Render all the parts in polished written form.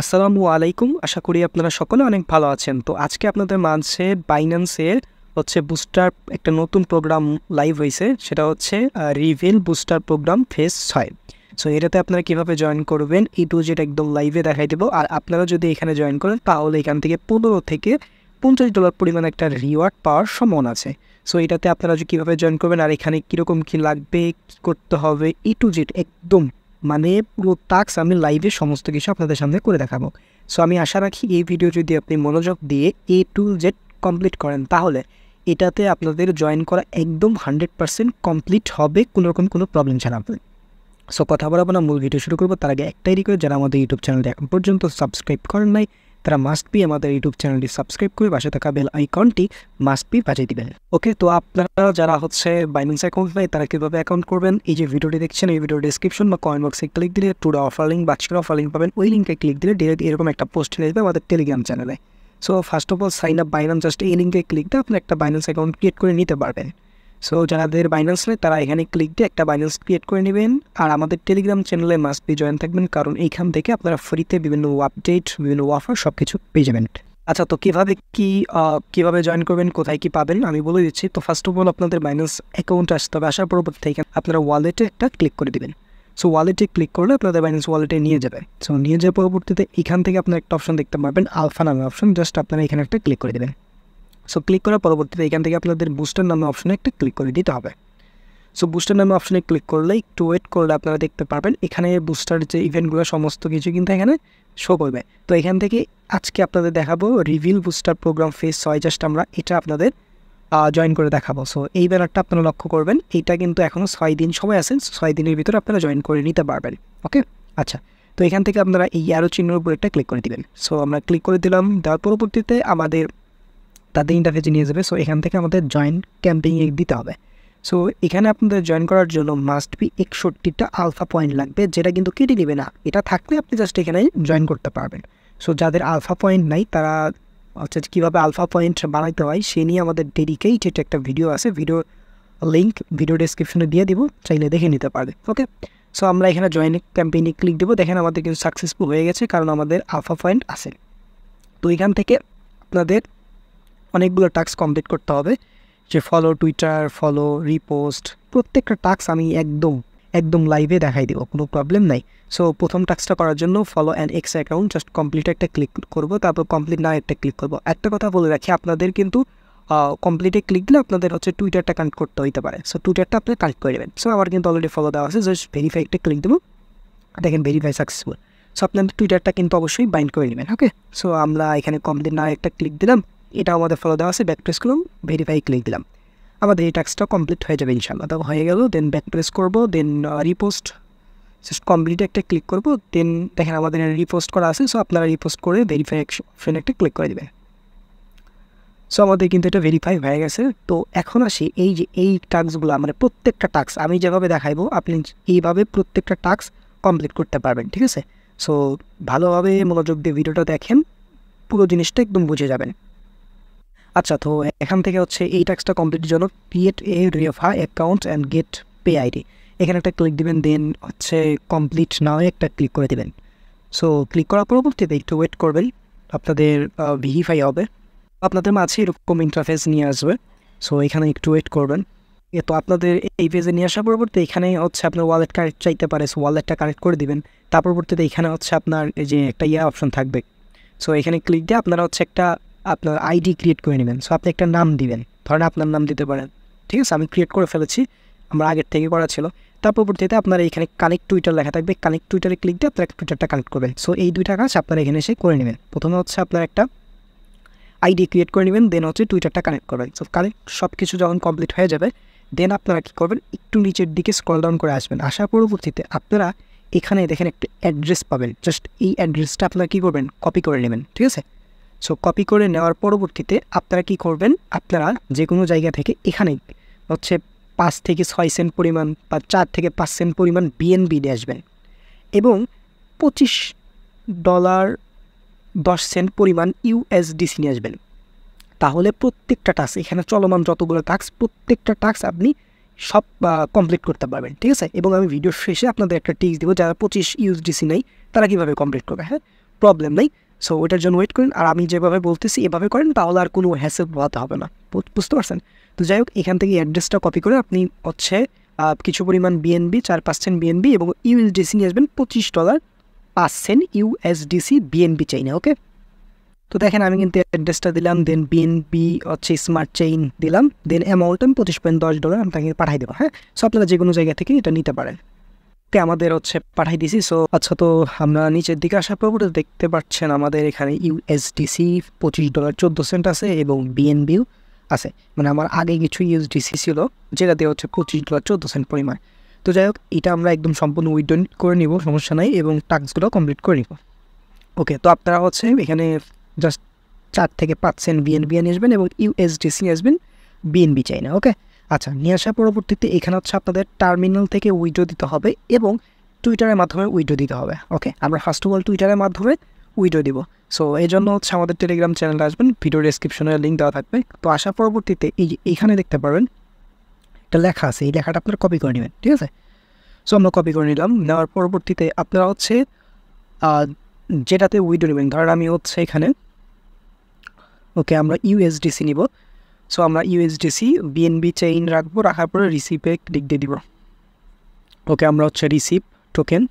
আসসালামু আলাইকুম। আশা করি আপনারা সকলে অনেক ভালো আছেন। তো আজকে আপনাদের মাঝে বাইন্যান্সের বুস্টার একটা নতুন প্রোগ্রাম লাইভ হইছে। সেটা হচ্ছে reveal booster programme phase 6। So এটাতে আপনারা কীভাবে জয়েন করবেন A to Z একদম লাইভে দেখাই দেবো। আর আপনারা যদি এখানে জয়েন করেন তাহলে এখান থেকে $15 থেকে $50 পরিমাণ একটা রিওয়ার্ড পাওয়ার সম্ভাবনা আছে। সো এটাতে আপনারা যে কীভাবে জয়েন করবেন আর এখানে কীরকম কী লাগবে, কী করতে হবে A to Z একদম মানে পুরো টাস্ক আমি লাইভে সমস্ত কিছু আপনাদের সামনে করে দেখাবো। সো আমি আশা রাখি এই ভিডিও যদি আপনি মনোযোগ দিয়ে A to Z কমপ্লিট করেন তাহলে এটাতে আপনাদের জয়েন করা একদম 100% কমপ্লিট হবে কোনোরকম কোনো প্রবলেম ছাড়া। সো কথা বলবো না, মূল ভিডিও শুরু করবো তার আগে একটাই রিকোয়েস্ট, যারা আমাদের ইউটিউব চ্যানেলটি এখন পর্যন্ত সাবস্ক্রাইব করেন নাই তারা মাস্ট বি আমাদের ইউটিউব চ্যানেলটি সাবস্ক্রাইব করে পাশে থাকা বেল আইকনটি মাস্ট বি বাজিয়ে দিবেন। ওকে, তো আপনারা যারা বাইন্যান্স অ্যাকাউন্ট নেই তারা কীভাবে অ্যাকাউন্ট করবেন, এই যে ভিডিওটি দেখছেন এই ভিডিও ডিসক্রিপশন বা কমেন্ট বক্সে ক্লিক দিলে টুডে অফার লিঙ্ক বা আজকের অফার লিঙ্ক পাবেন। ওই লিঙ্কে ক্লিক দিলে ডিরেক্ট এরকম একটা পোস্ট চলে যাবে আমাদের টেলিগ্রাম চ্যানেলে। So first of all sign up Binance, just এই লিঙ্কে ক্লিক দিয়ে আপনি একটা বাইন্যান্স অ্যাকাউন্ট ক্রিয়েট করে নিতে পারবেন। সো যাদের বাইন্যান্স নেই তারা এখানে ক্লিক দিয়ে একটা বাইন্যান্স ক্রিয়েট করে নেবেন। আর আমাদের টেলিগ্রাম চ্যানেলে মাস্ট বি জয়েন থাকবেন, কারণ এইখান থেকে আপনারা ফ্রিতে বিভিন্ন আপডেট, বিভিন্ন অফার সব কিছু পেয়ে যাবেন। আচ্ছা, তো কীভাবে জয়েন করবেন, কোথায় কী পাবেন আমি বলে দিচ্ছি। তো ফার্স্ট অফ অল আপনাদের বাইন্যান্স অ্যাকাউন্টে আসতে হবে। আসার পরবর্তী থেকে আপনারা ওয়ালেটে একটা ক্লিক করে দেবেন। সো ওয়ালেটে ক্লিক করলে আপনাদের বাইন্যান্স ওয়ালেটে নিয়ে যাবে। সো নিয়ে যাওয়ার পরবর্তীতে এখান থেকে আপনার একটা অপশন দেখতে পাবেন, আলফা নামে অপশন, জাস্ট আপনারা এখানে একটা ক্লিক করে দেবেন। সো ক্লিক করার পরবর্তীতে এখান থেকে আপনাদের বুস্টার নামে অপশনে একটা ক্লিক করে দিতে হবে। সো বুস্টার নামে অপশনে ক্লিক করলে একটু ওয়েট করলে আপনারা দেখতে পারবেন এখানে বুস্টার যে ইভেন্টগুলো সমস্ত কিছু কিন্তু এখানে শো করবে। তো এখান থেকে আজকে আপনাদের দেখাবো reveal booster programme phase 6, just আমরা এটা আপনাদের জয়েন করে দেখাবো। সো এই ব্যানারটা আপনারা লক্ষ্য করবেন, এইটা কিন্তু এখনও 6 দিন সময় আছে, 6 দিনের ভিতরে আপনারা জয়েন করে নিতে পারবেন। ওকে, আচ্ছা, তো এখান থেকে আপনারা এই অ্যারো চিহ্নের উপর একটা ক্লিক করে দিবেন। সো আমরা ক্লিক করে দিলাম, দেওয়ার পরবর্তীতে আমাদের তাদের ইন্টারফেসে নিয়ে যাবে। সো এখান থেকে আমাদের জয়েন ক্যাম্পেইনে দিতে হবে। সো এখানে আপনাদের জয়েন করার জন্য মাস্ট বি 61টা আলফা পয়েন্ট লাগবে, যেটা কিন্তু কেটে নেবে না, এটা থাকলে আপনি জাস্ট এখানে জয়েন করতে পারবেন। সো যাদের আলফা পয়েন্ট নাই তারা কীভাবে আলফা পয়েন্ট বানাইতে হয় সে নিয়ে আমাদের ডেডিকেটেড একটা ভিডিও আছে, ভিডিও লিঙ্ক ভিডিও ডেসক্রিপশনে দিয়ে দিব, চাইলে দেখে নিতে পারবে। ওকে, সো আমরা এখানে জয়েন ক্যাম্পেইনে ক্লিক দেবো। দেখেন আমাদের কিন্তু সাকসেসফুল হয়ে গেছে, কারণ আমাদের আলফা পয়েন্ট আছে। তো এখান থেকে আপনাদের অনেকগুলো টাস্ক কমপ্লিট করতে হবে, যে ফলো টুইটার, ফলো রিপোস্ট, প্রত্যেকটা টাস্ক আমি একদম লাইভে দেখাই দেবো, কোনো প্রবলেম নাই। সো প্রথম টাস্কটা করার জন্য follow an x account, just complete একটা ক্লিক করবো, তারপর কমপ্লিট না একটা ক্লিক করবো। একটা কথা বলে রাখি, আপনাদের কিন্তু কমপ্লিটে ক্লিক দিলে আপনাদের টুইটারটা কানেক্ট করতে হইতে পারে। সো টুইটারটা আপনি কানেক্ট করে দেবেন। সো আমার কিন্তু অলরেডি ফলো দেওয়া আছে, জাস্ট ভেরিফাই একটা ক্লিক দেবো, দেখেন ভেরিফাই সাকসেসফুল। সো আপনাদের টুইটারটা কিন্তু অবশ্যই বাইন্ড করে নেবেন। ওকে, সো আমরা এখানে কমপ্লিট না একটা ক্লিক দিলাম, এটা আমাদের ফলো দেওয়া আছে, ব্যাক প্রেস করলাম, ভেরিফাই ক্লিক দিলাম, আমাদের এই টাস্কটা কমপ্লিট হয়ে যাবে ইনশাআল্লাহ। তো হয়ে গেল, দেন ব্যাক প্রেস করবো, দেন রিপোস্ট, জাস্ট কমপ্লিট একটা ক্লিক করবো, দেন দেখেন আমাদের রিপোস্ট করা আছে। সো আপনারা রিপোস্ট করে ভেরিফাই অপশন একটা ক্লিক করে দেবেন। সো আমাদের কিন্তু এটা ভেরিফাই হয়ে গেছে। তো এখন আসি এই টাস্কগুলো, মানে প্রত্যেকটা টাস্ক আমি যেভাবে দেখাইবো আপনি এইভাবে প্রত্যেকটা টাস্ক কমপ্লিট করতে পারবেন, ঠিক আছে? সো ভালোভাবে মনোযোগ দিয়ে ভিডিওটা দেখেন, পুরো জিনিসটা একদম বুঝে যাবেন। আচ্ছা, তো এখান থেকে এই টাস্কটা কমপ্লিটের জন্য ক্রিয়েট এ রেফা account and get pay ID, এখানে একটা ক্লিক দিবেন, দেন কমপ্লিট নাও একটা ক্লিক করে দেবেন। সো ক্লিক করার পরবর্তীতে একটু ওয়েট করবেন, আপনাদের ভেরিফাই হবে, আপনাদের মাঝে এরকম ইন্টারফেস নিয়ে আসবে। সো এখানে একটু ওয়েট করবেন। তো আপনাদের এই পেজে নিয়ে আসার পরবর্তী এখানে আপনার ওয়ালেট কানেক্ট চাইতে পারে, সো ওয়ালেটটা কানেক্ট করে দিবেন। তার পরবর্তীতে এখানে আপনার এই যে একটা অপশন থাকবে, সো এখানে ক্লিক দিয়ে আপনারা আপনার আইডি ক্রিয়েট করে নেবেন। সো আপনি একটা নাম দিবেন, ধরেন আপনার নাম দিতে পারেন, ঠিক আছে? আমি ক্রিয়েট করে ফেলেছি, আমার আগের থেকে করা ছিল। তার পরবর্তীতে আপনারা এখানে কানেক্ট টুইটার লেখা থাকবে, কানেক্ট টুইটারে ক্লিক দিয়ে আপনারা টুইটারটা কানেক্ট করবেন। সো এই দুইটা কাজ আপনারা এখানে এসে করে নেবেন। প্রথমে আপনার একটা আইডি ক্রিয়েট করে নেবেন, দেন টুইটারটা কানেক্ট করবেন। সো কানেক্ট সব কিছু যখন কমপ্লিট হয়ে যাবে, দেন আপনারা কী করবেন, একটু নিচের দিকে স্ক্রল ডাউন করে আসবেন। আসার পরবর্তীতে আপনারা এখানে দেখেন একটা অ্যাড্রেস পাবেন, জাস্ট এই অ্যাড্রেসটা আপনারা কী করবেন, কপি করে নেবেন, ঠিক আছে? সো কপি করে নেওয়ার পরবর্তীতে আপনারা কী করবেন, আপনারা যে কোনো জায়গা থেকে এখানে 5 থেকে 6 সেন্ট পরিমাণ বা 4 থেকে 5 সেন্ট পরিমাণ বিএনবি নিয়ে আসবেন, এবং $25.10 পরিমাণ ইউএসডিসি নিয়ে আসবেন। তাহলে প্রত্যেকটা টাস্ক, এখানে চলমান যতগুলো টাস্ক, প্রত্যেকটা টাস্ক আপনি সব কমপ্লিট করতে পারবেন, ঠিক আছে? এবং আমি ভিডিওর শেষে আপনাদের একটা টিপস দেবো, যারা 25 ইউএসডিসি নেই তারা কীভাবে কমপ্লিট করবে। হ্যাঁ, প্রবলেম নেই। সো ওইটার জন্য ওয়েট করেন, আর আমি যেভাবে বলতেছি এভাবে করেন, তাহলে আর কোনো হ্যাসেল পোহাতে হবে না। বুঝতে পারছেন? তো যাই হোক, এখান থেকে অ্যাড্রেসটা কপি করে আপনি হচ্ছে কিছু পরিমাণ বিএনবি 4% বিএনবি এবং ইউএসডিসি নিয়ে আসবেন $25 ইউএসডিসি বিএনবি চাইনে। ওকে, তো দেখেন আমি কিন্তু অ্যাড্রেসটা দিলাম, দেন বিএনবি হচ্ছে স্মার্ট চেইন দিলাম, দেন অ্যামাউন্ট আমি $25.10 আমি তাকে পাঠাই দেবো। হ্যাঁ, সো আপনারা যে কোনো জায়গা থেকে এটা নিতে পারেন। আমাদের হচ্ছে পাঠাই দিছি। সো আচ্ছা, তো আমরা নিচের দিকে আসার পর দেখতে পাচ্ছেন আমাদের এখানে ইউএসডিসি $25.14 আছে এবং বিএনবিও আছে। মানে আমার আগে কিছু ইউএসডিসি ছিল যেটা দিয়ে হচ্ছে $25.14 পরিমাণ। তো যাই হোক, এটা আমরা একদম সম্পূর্ণ উইথড্র করে নিব, সমস্যা নাই, এবং টাস্কগুলো কমপ্লিট করে নিব। ওকে, তো আপনারা হচ্ছে এখানে জাস্ট 4 থেকে 5 সেন্ট বিএনবি নিয়ে আসবেন এবং ইউএসডিসি নিয়ে আসবেন, বিএনবি চাই না। ওকে, আচ্ছা, নিয়ে আসার পরবর্তীতে এখানে হচ্ছে আপনাদের টার্মিনাল থেকে উইথড্র দিতে হবে এবং টুইটারের মাধ্যমে উইথড্র দিতে হবে। ওকে, আমরা ফার্স্ট অফ অল টুইটারের মাধ্যমে উইথড্র দিব। সো এই জন্য হচ্ছে আমাদের টেলিগ্রাম চ্যানেলে আসবেন, ভিডিও ডেসক্রিপশনে লিঙ্ক দেওয়া থাকবে। তো আসার পরবর্তীতে এইখানে দেখতে পারবেন একটা লেখা আছে, এই লেখাটা আপনারা কপি করে নেবেন, ঠিক আছে? সো আমরা কপি করে নিলাম। নেওয়ার পরবর্তীতে আপনারা হচ্ছে যেটাতে উইথড্র নেবেন, ধরেন আমি হচ্ছে এখানে ওকে আমরা ইউএসডিসি নিব। সো আমরা ইউএসডিসি বিএনবি চেইন রাখবো, রাখার পরে রিসিপে ক্লিক দিয়ে দিব। ওকে, আমরা হচ্ছে রিসিপ টোকেন,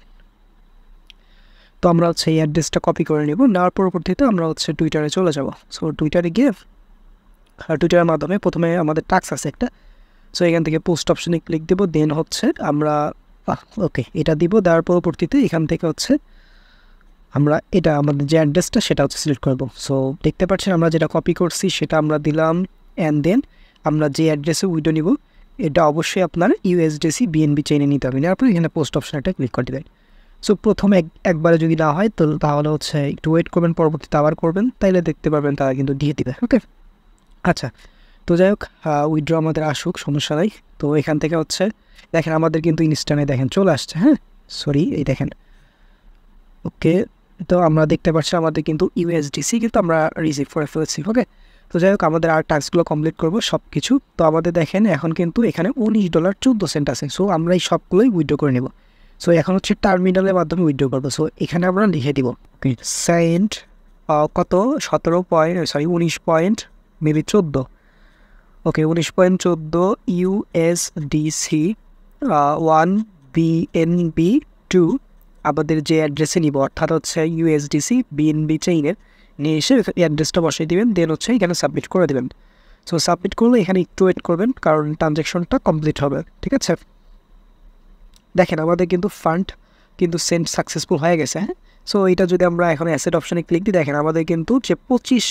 তো আমরা হচ্ছে এই অ্যাড্রেসটা কপি করে নেব। নেওয়ার পরবর্তীতে আমরা হচ্ছে টুইটারে চলে যাব। সো টুইটারে গিয়ে টুইটারের মাধ্যমে প্রথমে আমাদের টাস্ক আছে একটা। সো এখান থেকে পোস্ট অপশনে ক্লিক দেবো, দেন হচ্ছে আমরা ওকে এটা দিব। দেওয়ার পরবর্তীতে এখান থেকে হচ্ছে আমরা এটা আমাদের যে অ্যাড্রেসটা সেটা হচ্ছে সিলেক্ট করবো। সো দেখতে পাচ্ছেন আমরা যেটা কপি করছি সেটা আমরা দিলাম, অ্যান্ড দেন আমরা যে অ্যাড্রেসে উইডো নিব এটা অবশ্যই আপনার ইউএসডিসি বিএনবি চেইনে নিতে হবে। নেওয়ার পর এখানে পোস্ট অপশনটা ক্লিক করে দেবেন। সো প্রথমে একবারে যদি না হয় তো তাহলে হচ্ছে একটু ওয়েট করবেন, পরবর্তীতে আবার করবেন, তাইলে দেখতে পারবেন তারা কিন্তু দিয়ে দিবে। ওকে, আচ্ছা, তো যাই হোক, উইথড্র আমাদের আসুক, সমস্যা নাই। তো এখান থেকে হচ্ছে দেখেন আমাদের কিন্তু ইনস্ট্যান্টে দেখেন চলে আসছে। হ্যাঁ, সরি, এই দেখেন। ওকে, তো আমরা দেখতে পাচ্ছি আমাদের কিন্তু ইউএসডিসি কিন্তু আমরা রিসিভ করে ফেলেছি। ওকে, তো যাই হোক, আমাদের আর টাস্কগুলো কমপ্লিট করবো সব কিছু। তো আমাদের দেখেন এখন কিন্তু এখানে $19.14 আছে। সো আমরা এই সবগুলোই উইথড্র করে নেব। সো এখন হচ্ছে টার্মিনালের মাধ্যমে উইথড্র করবো। সো এখানে আমরা লিখে দিব ওকে সেন্ট কত 19.14 ওকে 19.14 ইউএসডিসি 1 বিএনবি 2 আমাদের যে অ্যাড্রেসে নিব, অর্থাৎ হচ্ছে ইউএসডিসি বিএনবি চেইনের নিয়ে এসে এই অ্যাড্রেসটা বসিয়ে দেবেন, দেন হচ্ছে এখানে সাবমিট করে দেবেন। সো সাবমিট করলে এখানে একটু ওয়েট করবেন, কারণ ট্রানজ্যাকশনটা কমপ্লিট হবে। ঠিক আছে, দেখেন আমাদের কিন্তু ফান্ড কিন্তু সেন্ড সাকসেসফুল হয়ে গেছে। হ্যাঁ, সো এটা যদি আমরা এখন অ্যাসেট অপশানে ক্লিক দিই, দেখেন আমাদের কিন্তু যে $25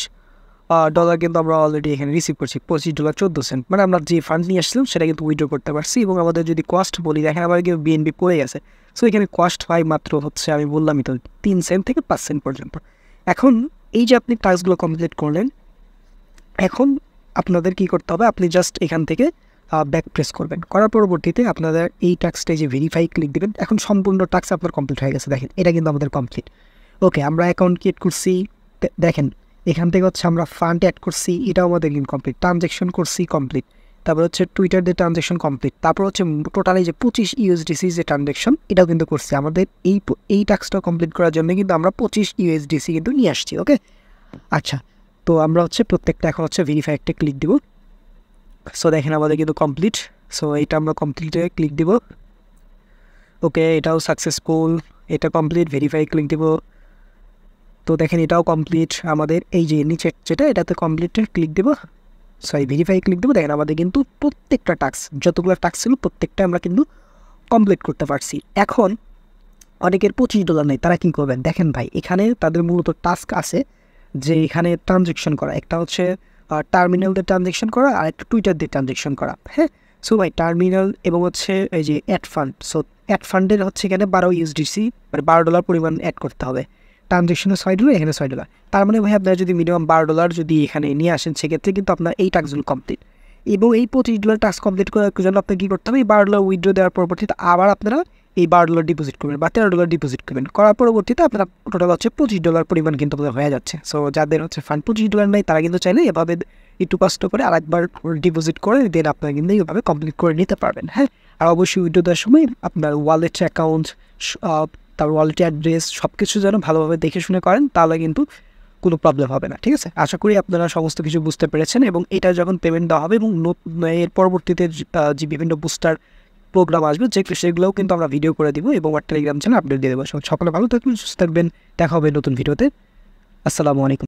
কিন্তু আমরা অলরেডি এখানে রিসিভ করছি, $25.14। মানে আমরা যে ফান্ড নিয়ে আসছিলাম সেটা কিন্তু উইথড্র করতে পারছি। এবং আমাদের যদি কস্ট বলি, দেখেন আমাদের কিন্তু বিএনবি পড়ে গেছে। সো এখানে কস্ট হয় মাত্র হচ্ছে, আমি বললামই তো, 3 সেন্ট থেকে 5 সেন্ট পর্যন্ত। এখন এই যে আপনি টাস্কগুলো কমপ্লিট করলেন, এখন আপনাদের কি করতে হবে, আপনি জাস্ট এখান থেকে ব্যাক প্রেস করবেন, করার পরবর্তীতে আপনাদের এই টাস্কটাই যে ভেরিফাই ক্লিক দেবেন। এখন সম্পূর্ণ টাস্ক আপনার কমপ্লিট হয়ে গেছে। দেখেন এটা কিন্তু আমাদের কমপ্লিট। ওকে, আমরা অ্যাকাউন্ট ক্রিয়েট করছি, দেখেন এখান থেকে হচ্ছে আমরা ফান্ড অ্যাড করছি, এটাও আমাদের কিন্তু কমপ্লিট। ট্রানজ্যাকশন করছি কমপ্লিট, তারপর হচ্ছে টুইটার দিয়ে ট্রানজ্যাকশন কমপ্লিট, তারপর হচ্ছে টোটালি যে 25 ইউএসডিসি যে ট্রানজ্যাকশন এটাও কিন্তু করছি। আমাদের এই টাস্কটা কমপ্লিট করার জন্য কিন্তু আমরা 25 ইউএসডিসি কিন্তু নিয়ে আসছি। ওকে, আচ্ছা, তো আমরা হচ্ছে প্রত্যেকটা এখন হচ্ছে ভেরিফাই একটা ক্লিক দিব। সো দেখেন আমাদের কিন্তু কমপ্লিট। সো এটা আমরা কমপ্লিটে ক্লিক দিব। ওকে, এটাও সাকসেসফুল, এটা কমপ্লিট, ভেরিফাই ক্লিক দিব। তো দেখেন এটাও কমপ্লিট। আমাদের এই যে নিচে যেটা এটাতে কমপ্লিটে ক্লিক দেবো, সরি ভেরিফাই ক্লিক দেবো। দেখেন আমাদের কিন্তু প্রত্যেকটা টাস্ক, যতগুলো টাস্ক ছিল প্রত্যেকটা আমরা কিন্তু কমপ্লিট করতে পারছি। এখন অনেকের $25 নেই, তারা কী করবেন, দেখেন ভাই এখানে তাদের মূলত টাস্ক আছে যে এখানে ট্রানজ্যাকশন করা, একটা হচ্ছে টার্মিনাল দিয়ে ট্রানজ্যাকশন করা আর একটা টুইটার দিয়ে ট্রানজ্যাকশন করা। হ্যাঁ, সো ভাই টার্মিনাল এবং হচ্ছে এই যে অ্যাড ফান্ড, সো অ্যাড ফান্ডের হচ্ছে এখানে 12 ইউএসডিসি মানে $12 পরিমাণ অ্যাড করতে হবে। ট্রানজ্যাকশনে $6, এখানে $6। তার মানে ভাই আপনারা যদি মিনিমাম $12 যদি এখানে নিয়ে আসেন, সেক্ষেত্রে কিন্তু আপনার এই টাস্কগুলো কমপ্লিট। এবং এই $25 টাস্ক কমপ্লিট করার জন্য আপনাকে কী করতে হবে, এই $12 উইথড্র দেওয়ার পরবর্তীতে আবার আপনারা এই $12 ডিপোজিট করবেন বা $13 ডিপোজিট করবেন। করার পরবর্তীতে আপনারা টোটাল হচ্ছে $25 পরিমাণ কিন্তু আপনাদের হয়ে যাচ্ছে। সো যাদের হচ্ছে ফান্ড $25 নেই, তারা কিন্তু চাইলে এভাবে একটু কষ্ট করে আরেকবার ডিপোজিট করে দেন আপনারা কিন্তু এইভাবে কমপ্লিট করে নিতে পারবেন। হ্যাঁ, আর অবশ্যই উইথড্র দেওয়ার সময় আপনার ওয়ালেট অ্যাকাউন্ট তার ওয়ালেট অ্যাড্রেস সব কিছু যেন ভালোভাবে দেখে শুনে করেন, তাহলে কিন্তু কোনো প্রবলেম হবে না। ঠিক আছে, আশা করি আপনারা সমস্ত কিছু বুঝতে পেরেছেন। এবং এটা যখন পেমেন্ট দেওয়া হবে এবং এর পরবর্তীতে যে বিভিন্ন বুস্টার প্রোগ্রাম আসবে সেগুলোও কিন্তু আমরা ভিডিও করে দিব এবং আমার টেলিগ্রাম চ্যানেল আপডেট দিয়ে দেবো। সকলে ভালো থাকবেন, সুস্থ থাকবেন, দেখা হবে নতুন ভিডিওতে। আসসালামু আলাইকুম।